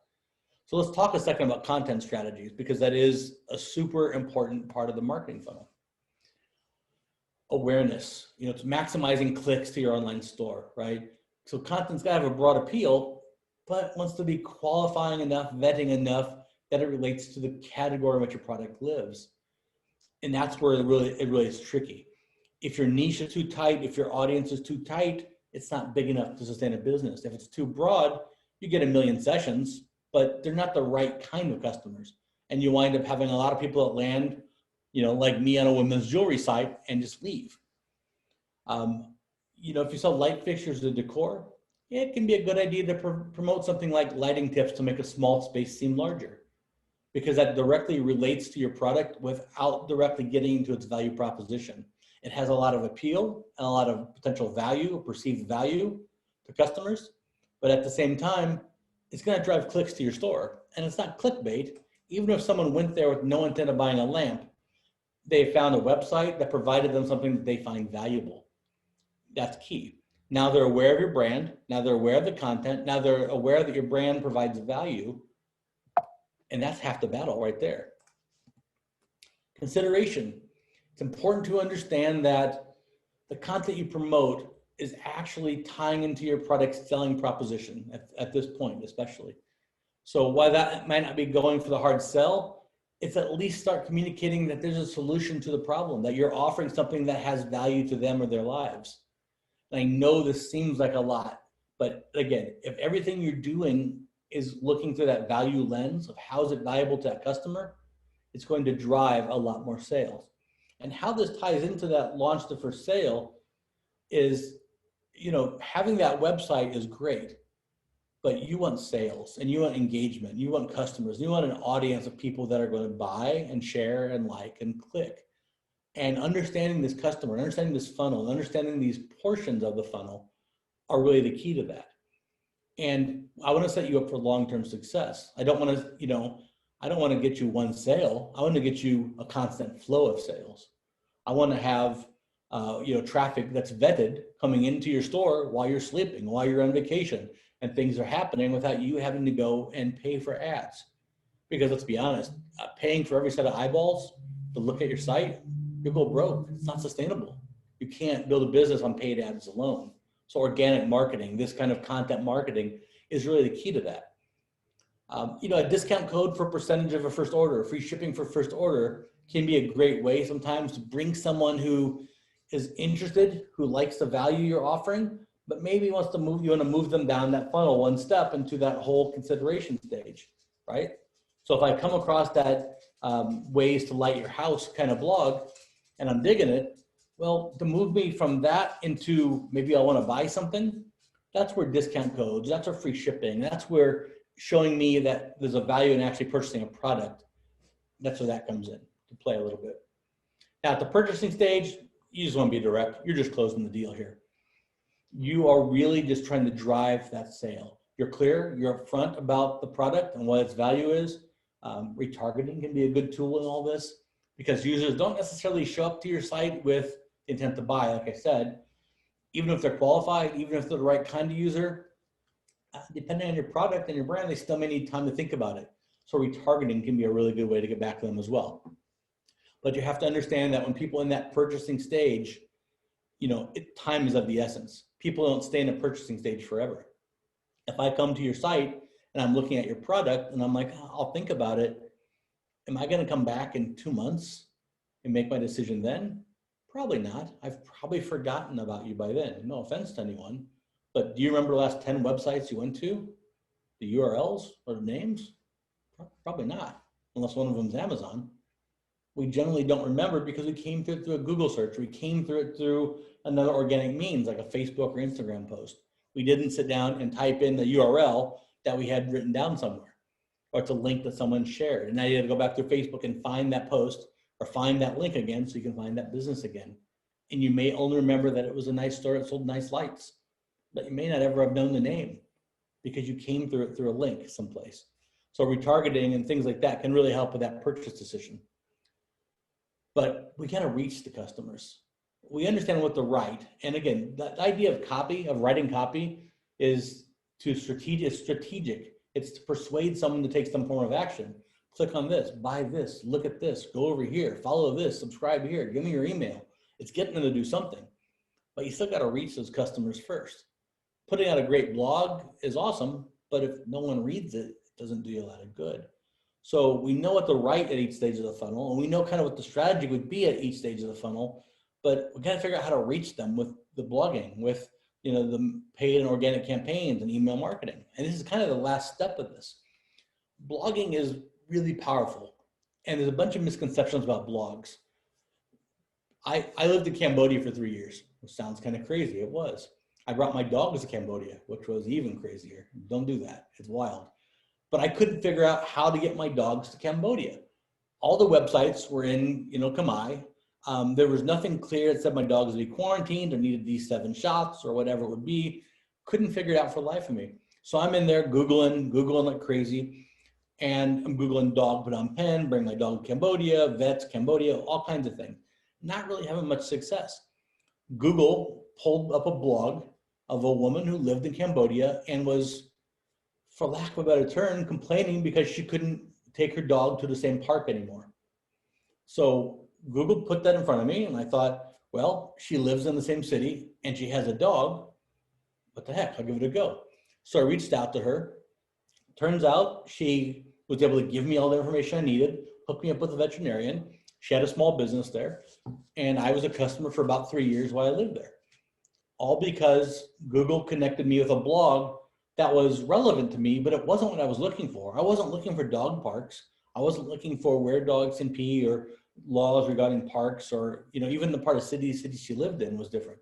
So let's talk a second about content strategies, because that is a super important part of the marketing funnel. Awareness, it's maximizing clicks to your online store, right? So content's got to have a broad appeal, but wants to be qualifying enough, vetting enough that it relates to the category in which your product lives. And that's where it really is tricky. If your niche is too tight, if your audience is too tight, it's not big enough to sustain a business. If it's too broad, you get 1 million sessions, but they're not the right kind of customers. And you wind up having a lot of people that land, like me on a women's jewelry site and just leave. If you sell light fixtures or decor, it can be a good idea to promote something like lighting tips to make a small space seem larger, because that directly relates to your product without directly getting into its value proposition. It has a lot of appeal and a lot of potential value, perceived value to customers, but at the same time, it's going to drive clicks to your store. And it's not clickbait. Even if someone went there with no intent of buying a lamp, they found a website that provided them something that they find valuable. That's key. Now they're aware of your brand. Now they're aware of the content. Now they're aware that your brand provides value. And that's half the battle right there. Consideration. It's important to understand that the content you promote is actually tying into your product's selling proposition at this point, especially. So while that might not be going for the hard sell, it's at least start communicating that there's a solution to the problem, that you're offering something that has value to them or their lives. And I know this seems like a lot, but again, if everything you're doing is looking through that value lens of how is it valuable to that customer, it's going to drive a lot more sales. And how this ties into that launch to first sale is, having that website is great, but you want sales and you want engagement, you want customers, you want an audience of people that are going to buy and share and like and click. And understanding this customer, understanding this funnel, understanding these portions of the funnel are really the key to that. And I want to set you up for long-term success. I don't want to get you one sale. I want to get you a constant flow of sales. I want to have traffic that's vetted coming into your store while you're sleeping, while you're on vacation, and things are happening without you having to go and pay for ads. Because let's be honest, paying for every set of eyeballs to look at your site, you'll go broke. It's not sustainable. You can't build a business on paid ads alone. So organic marketing, this kind of content marketing is really the key to that. A discount code for percentage of a first order, free shipping for first order can be a great way sometimes to bring someone who is interested, who likes the value you're offering, but maybe wants to you want to move them down that funnel one step into that whole consideration stage, right? So if I come across that ways to light your house kind of blog and I'm digging it, well, to move me from that into maybe I want to buy something, that's where discount codes, that's where free shipping, that's where showing me that there's a value in actually purchasing a product. That's where that comes in to play a little bit. Now at the purchasing stage, you just want to be direct. You're just closing the deal here. You are really just trying to drive that sale. You're clear, you're upfront about the product and what its value is. Retargeting can be a good tool in all this because users don't necessarily show up to your site with intent to buy, like I said. Even if they're qualified, even if they're the right kind of user, depending on your product and your brand, they still may need time to think about it. So retargeting can be a really good way to get back to them as well. But you have to understand that when people in that purchasing stage, time is of the essence. People don't stay in a purchasing stage forever. If I come to your site and I'm looking at your product and I'm like, I'll think about it, am I going to come back in 2 months and make my decision then? Probably not. I've probably forgotten about you by then. No offense to anyone, but do you remember the last 10 websites you went to? The URLs or the names? Probably not, unless one of them is Amazon. We generally don't remember because we came through it through a Google search. We came through it through another organic means like a Facebook or Instagram post. We didn't sit down and type in the URL that we had written down somewhere, or it's a link that someone shared. And now you have to go back to Facebook and find that post or find that link again so you can find that business again. And you may only remember that it was a nice store that sold nice lights, but you may not ever have known the name because you came through it through a link someplace. So retargeting and things like that can really help with that purchase decision. But we got to reach the customers. We understand what to write. And again, the idea of writing copy is strategic. It's to persuade someone to take some form of action. Click on this, buy this, look at this, go over here, follow this, subscribe here, give me your email. It's getting them to do something. But you still got to reach those customers first. Putting out a great blog is awesome, but if no one reads it, it doesn't do you a lot of good. So we know what to write at each stage of the funnel, and we know kind of what the strategy would be at each stage of the funnel, but we got to figure out how to reach them with the blogging, with the paid and organic campaigns and email marketing. And this is kind of the last step of this. Blogging is really powerful, and there's a bunch of misconceptions about blogs. I lived in Cambodia for 3 years, which sounds kind of crazy. It was. I brought my dogs to Cambodia, which was even crazier. Don't do that. It's wild. But I couldn't figure out how to get my dogs to Cambodia. All the websites were in, Khmer. There was nothing clear that said my dogs would be quarantined or needed these 7 shots or whatever it would be. Couldn't figure it out for the life of me. So I'm in there Googling like crazy. And I'm Googling dog Phnom Penh, bring my dog to Cambodia, vets, Cambodia, all kinds of things. Not really having much success. Google pulled up a blog of a woman who lived in Cambodia and was, for lack of a better term, complaining because she couldn't take her dog to the same park anymore. So Google put that in front of me and I thought, well, she lives in the same city and she has a dog. What the heck, I'll give it a go. So I reached out to her. Turns out she was able to give me all the information I needed, hook me up with a veterinarian. She had a small business there, and I was a customer for about 3 years while I lived there. All because Google connected me with a blog that was relevant to me, but it wasn't what I was looking for. I wasn't looking for dog parks. I wasn't looking for where dogs can pee or laws regarding parks, or even the part of city she lived in was different.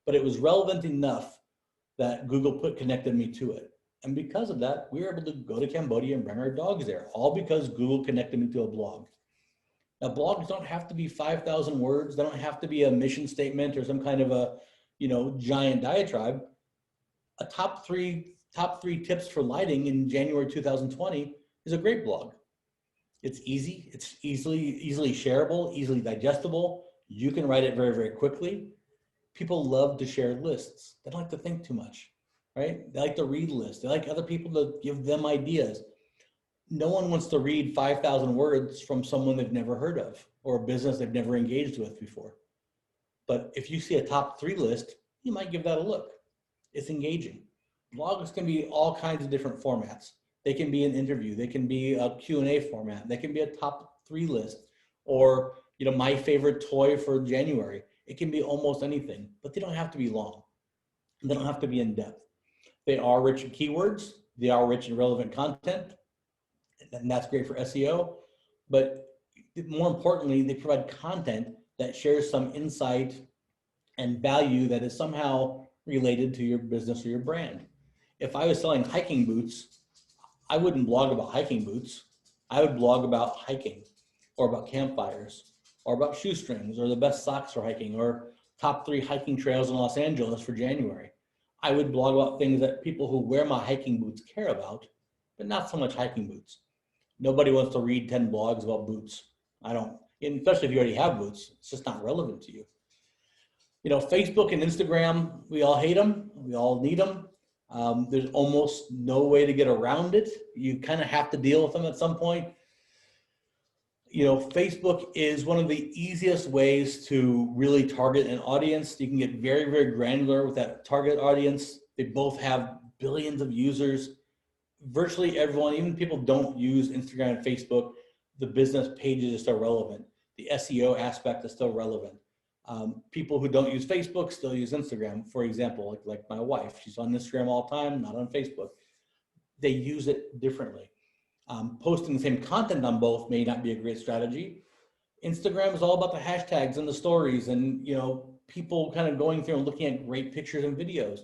But it was relevant enough that Google connected me to it. And because of that, we were able to go to Cambodia and bring our dogs there, all because Google connected me to a blog. Now, blogs don't have to be 5,000 words. They don't have to be a mission statement or some kind of a, giant diatribe. A top three tips for lighting in January 2020 is a great blog. It's easy. It's easily shareable, easily digestible. You can write it very, very quickly. People love to share lists. They don't like to think too much. Right? They like to read lists. They like other people to give them ideas. No one wants to read 5,000 words from someone they've never heard of or a business they've never engaged with before. But if you see a top 3 list, you might give that a look. It's engaging. Blogs can be all kinds of different formats. They can be an interview. They can be a Q&A format. They can be a top 3 list, or my favorite toy for January. It can be almost anything, but they don't have to be long. They don't have to be in depth. They are rich in keywords. They are rich in relevant content, and that's great for SEO. But more importantly, they provide content that shares some insight and value that is somehow related to your business or your brand. If I was selling hiking boots, I wouldn't blog about hiking boots. I would blog about hiking, or about campfires, or about shoestrings, or the best socks for hiking, or top 3 hiking trails in Los Angeles for January. I would blog about things that people who wear my hiking boots care about, but not so much hiking boots. Nobody wants to read 10 blogs about boots. I don't, especially if you already have boots, it's just not relevant to you. Facebook and Instagram, we all hate them. We all need them. There's almost no way to get around it. You kind of have to deal with them at some point. Facebook is one of the easiest ways to really target an audience. You can get very, very granular with that target audience. They both have billions of users. Virtually everyone, even people who don't use Instagram and Facebook, the business pages are still relevant. The SEO aspect is still relevant. People who don't use Facebook still use Instagram. For example, like my wife, she's on Instagram all the time, not on Facebook. They use it differently. Posting the same content on both may not be a great strategy. Instagram is all about the hashtags and the stories and, people kind of going through and looking at great pictures and videos.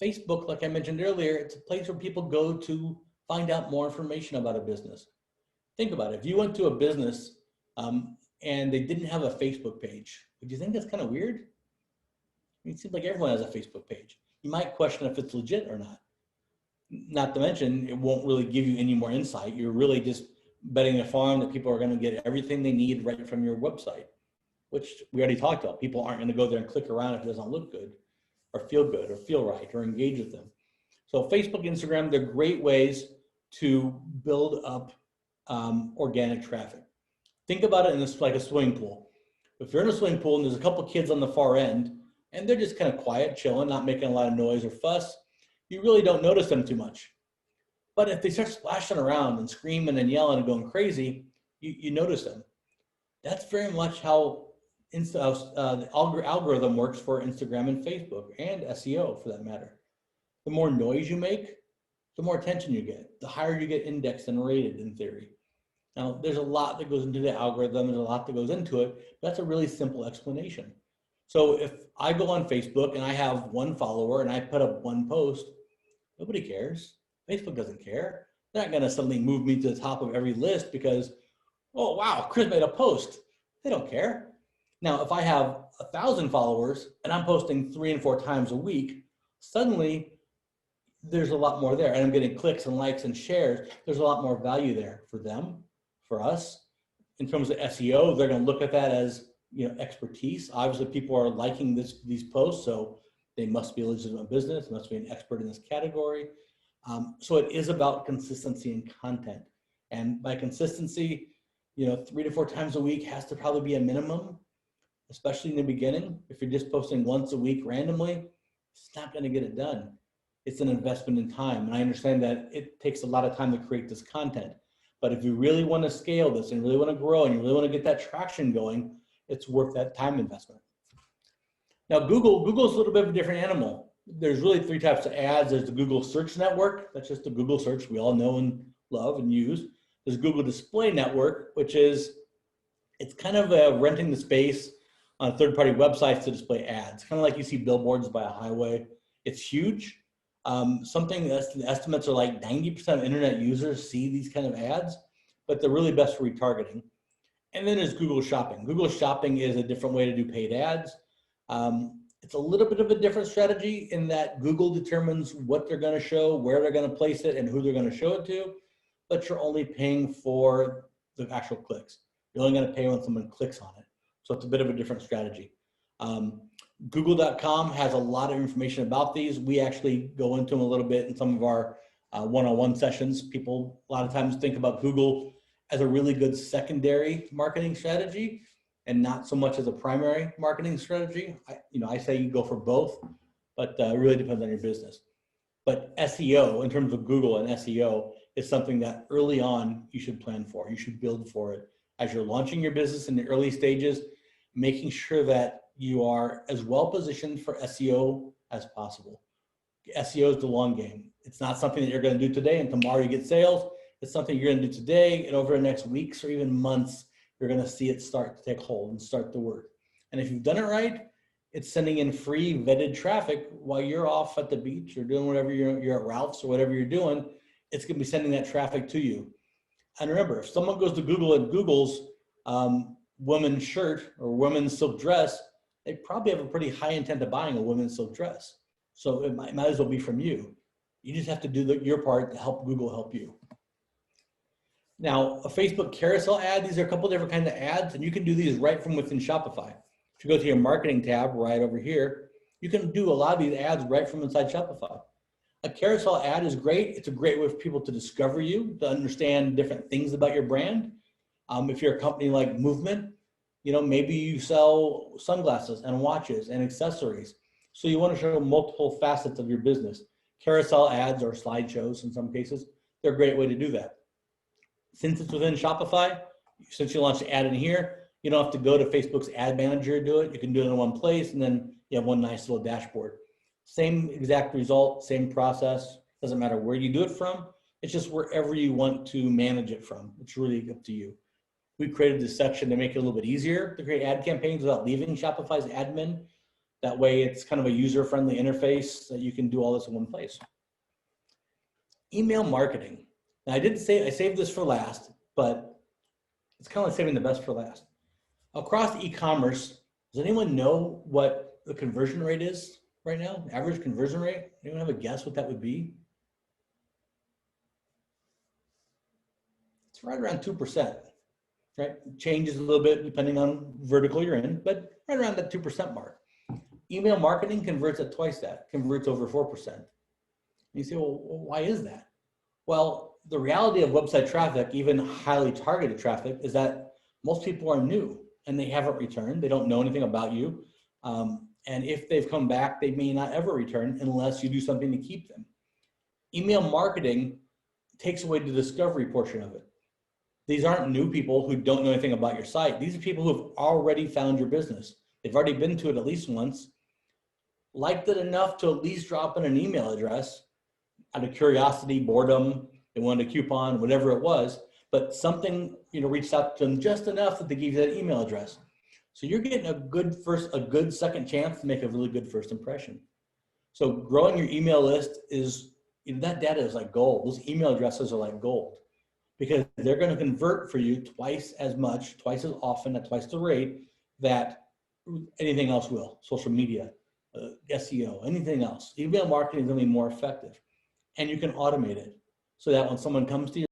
Facebook, like I mentioned earlier, it's a place where people go to find out more information about a business. Think about it. If you went to a business and they didn't have a Facebook page, would you think that's kind of weird? It seems like everyone has a Facebook page. You might question if it's legit or not. Not to mention, it won't really give you any more insight. You're really just betting a farm that people are going to get everything they need right from your website, which we already talked about. People aren't going to go there and click around if it doesn't look good or feel right or engage with them. So Facebook, Instagram, they're great ways to build up organic traffic. Think about it in this like a swimming pool. If you're in a swimming pool and there's a couple of kids on the far end and they're just kind of quiet, chilling, not making a lot of noise or fuss, you really don't notice them too much. But if they start splashing around and screaming and yelling and going crazy, you notice them. That's very much how the algorithm works for Instagram and Facebook and SEO for that matter. The more noise you make, the more attention you get, the higher you get indexed and rated in theory. Now, there's a lot that goes into the algorithm, there's a lot that goes into it, but that's a really simple explanation. So if I go on Facebook and I have one follower and I put up one post, nobody cares. Facebook doesn't care. They're not going to suddenly move me to the top of every list because, oh, wow, Chris made a post. They don't care. Now, if I have 1,000 followers and I'm posting 3 and 4 times a week, suddenly there's a lot more there. And I'm getting clicks and likes and shares. There's a lot more value there for them, for us. In terms of SEO, they're going to look at that as, expertise. Obviously, people are liking these posts, so they must be a legitimate business, must be an expert in this category. So it is about consistency in content. And by consistency, 3 to 4 times a week has to probably be a minimum, especially in the beginning. If you're just posting once a week randomly, it's not going to get it done. It's an investment in time. And I understand that it takes a lot of time to create this content. But if you really want to scale this and really want to grow and you really want to get that traction going, it's worth that time investment. Now, Google's a little bit of a different animal. There's really 3 types of ads. There's the Google Search Network. That's just the Google search we all know and love and use. There's Google Display Network, which is, it's kind of renting the space on third-party websites to display ads. Kind of like you see billboards by a highway. It's huge. The estimates are like 90% of internet users see these kind of ads, but they're really best for retargeting. And then there's Google Shopping. Google Shopping is a different way to do paid ads. It's a little bit of a different strategy in that Google determines what they're going to show, where they're going to place it, and who they're going to show it to, but you're only paying for the actual clicks. You're only going to pay when someone clicks on it. So it's a bit of a different strategy. Google.com has a lot of information about these. We actually go into them a little bit in some of our one-on-one sessions. People a lot of times think about Google as a really good secondary marketing strategy and not so much as a primary marketing strategy. I say you go for both, but it really depends on your business. But SEO, in terms of Google and SEO, is something that early on you should plan for. You should build for it. As you're launching your business in the early stages, making sure that you are as well positioned for SEO as possible. SEO is the long game. It's not something that you're going to do today and tomorrow you get sales. It's something you're going to do today, and over the next weeks or even months, you're going to see it start to take hold and start to work. And if you've done it right, it's sending in free vetted traffic while you're off at the beach or doing whatever you're at Ralph's or whatever you're doing. It's going to be sending that traffic to you. And remember, if someone goes to Google and Google's women's shirt or women's silk dress, they probably have a pretty high intent of buying a women's silk dress. So it might as well be from you. You just have to do your part to help Google help you. Now, a Facebook carousel ad, these are a couple different kinds of ads, and you can do these right from within Shopify. If you go to your marketing tab right over here, you can do a lot of these ads right from inside Shopify. A carousel ad is great. It's a great way for people to discover you, to understand different things about your brand. If you're a company like Movement, maybe you sell sunglasses and watches and accessories. So you want to show multiple facets of your business. Carousel ads or slideshows in some cases, they're a great way to do that. Since it's within Shopify, since you launched the ad in here, you don't have to go to Facebook's ad manager to do it. You can do it in one place, and then you have one nice little dashboard. Same exact result, same process. Doesn't matter where you do it from. It's just wherever you want to manage it from. It's really up to you. We created this section to make it a little bit easier to create ad campaigns without leaving Shopify's admin. That way it's kind of a user-friendly interface that you can do all this in one place. Email marketing. Now I saved this for last, but it's kind of like saving the best for last. Across e-commerce, does anyone know what the conversion rate is right now? Average conversion rate? Anyone have a guess what that would be? It's right around 2%, right? It changes a little bit depending on vertical you're in, but right around that 2% mark. Email marketing converts at twice that, converts over 4%. And you say, well, why is that? Well, the reality of website traffic, even highly targeted traffic, is that most people are new and they haven't returned. They don't know anything about you. And if they've come back, they may not ever return unless you do something to keep them. Email marketing takes away the discovery portion of it. These aren't new people who don't know anything about your site. These are people who have already found your business. They've already been to it at least once, liked it enough to at least drop in an email address out of curiosity, boredom, they wanted a coupon, whatever it was, but something reached out to them just enough that they gave you that email address. So you're getting a good second chance to make a really good first impression. So growing your email list that data is like gold. Those email addresses are like gold because they're going to convert for you twice as much, twice as often, at twice the rate that anything else will. Social media, SEO, anything else. Email marketing is going to be more effective, and you can automate it so that when someone comes to your